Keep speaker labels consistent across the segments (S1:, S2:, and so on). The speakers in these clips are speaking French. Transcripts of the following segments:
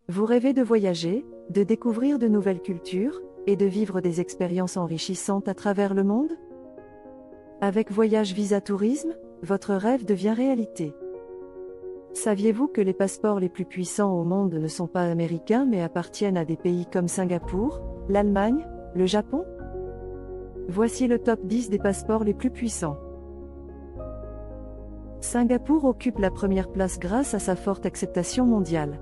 S1: Vous rêvez de voyager, de découvrir de nouvelles cultures, et de vivre des expériences enrichissantes à travers le monde? Avec Voyage Visa Tourisme, votre rêve devient réalité. Saviez-vous que les passeports les plus puissants au monde ne sont pas américains mais appartiennent à des pays comme Singapour, l'Allemagne, le Japon? Voici le top 10 des passeports les plus puissants. Singapour occupe la première place grâce à sa forte acceptation mondiale.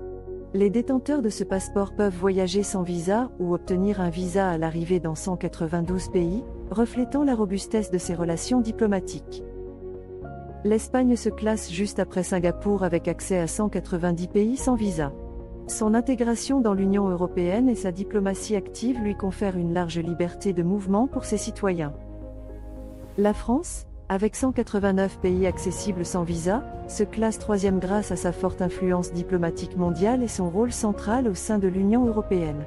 S1: Les détenteurs de ce passeport peuvent voyager sans visa ou obtenir un visa à l'arrivée dans 192 pays, reflétant la robustesse de ses relations diplomatiques. L'Espagne se classe juste après Singapour avec accès à 190 pays sans visa. Son intégration dans l'Union européenne et sa diplomatie active lui confèrent une large liberté de mouvement pour ses citoyens. La France, avec 189 pays accessibles sans visa, se classe troisième grâce à sa forte influence diplomatique mondiale et son rôle central au sein de l'Union européenne.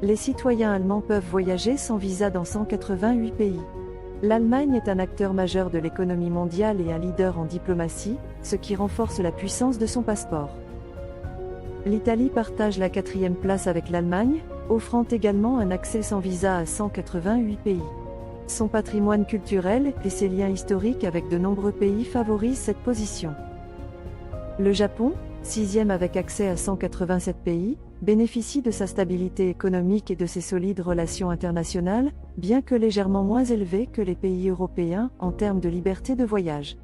S1: Les citoyens allemands peuvent voyager sans visa dans 188 pays. L'Allemagne est un acteur majeur de l'économie mondiale et un leader en diplomatie, ce qui renforce la puissance de son passeport. L'Italie partage la quatrième place avec l'Allemagne, offrant également un accès sans visa à 188 pays. Son patrimoine culturel et ses liens historiques avec de nombreux pays favorisent cette position. Le Japon, sixième avec accès à 187 pays, bénéficie de sa stabilité économique et de ses solides relations internationales, bien que légèrement moins élevées que les pays européens en termes de liberté de voyage.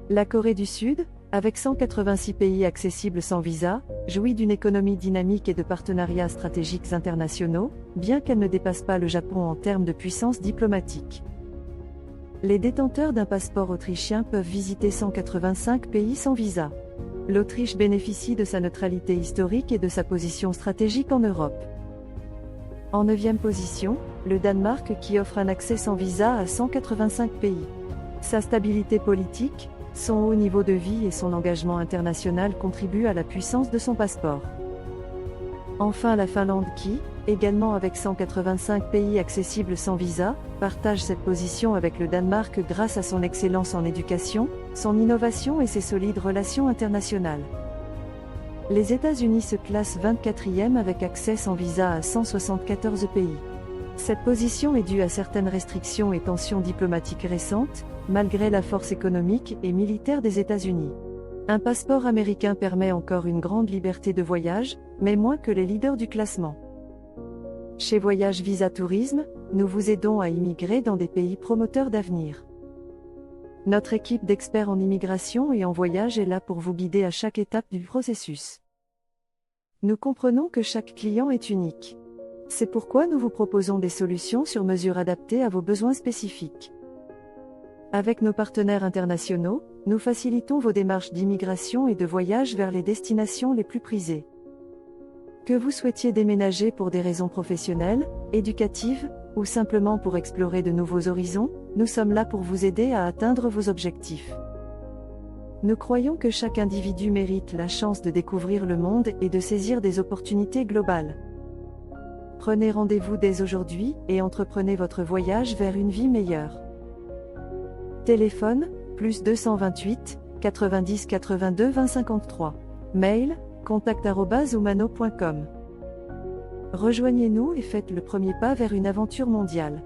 S1: La Corée du Sud, avec 186 pays accessibles sans visa, jouit d'une économie dynamique et de partenariats stratégiques internationaux, bien qu'elle ne dépasse pas le Japon en termes de puissance diplomatique. Les détenteurs d'un passeport autrichien peuvent visiter 185 pays sans visa. L'Autriche bénéficie de sa neutralité historique et de sa position stratégique en Europe. En 9e position, le Danemark qui offre un accès sans visa à 185 pays. Sa stabilité politique, son haut niveau de vie et son engagement international contribuent à la puissance de son passeport. Enfin la Finlande qui, également avec 185 pays accessibles sans visa, partage cette position avec le Danemark grâce à son excellence en éducation, son innovation et ses solides relations internationales. Les États-Unis se classent 24e avec accès sans visa à 174 pays. Cette position est due à certaines restrictions et tensions diplomatiques récentes, malgré la force économique et militaire des États-Unis. Un passeport américain permet encore une grande liberté de voyage, mais moins que les leaders du classement. Chez Voyage Visa Tourisme, nous vous aidons à immigrer dans des pays promoteurs d'avenir. Notre équipe d'experts en immigration et en voyage est là pour vous guider à chaque étape du processus. Nous comprenons que chaque client est unique. C'est pourquoi nous vous proposons des solutions sur mesure adaptées à vos besoins spécifiques. Avec nos partenaires internationaux, nous facilitons vos démarches d'immigration et de voyage vers les destinations les plus prisées. Que vous souhaitiez déménager pour des raisons professionnelles, éducatives, ou simplement pour explorer de nouveaux horizons, nous sommes là pour vous aider à atteindre vos objectifs. Nous croyons que chaque individu mérite la chance de découvrir le monde et de saisir des opportunités globales. Prenez rendez-vous dès aujourd'hui et entreprenez votre voyage vers une vie meilleure. Téléphone, +228, 90 82 20 53. Mail, contact@humano.com. Rejoignez-nous et faites le premier pas vers une aventure mondiale.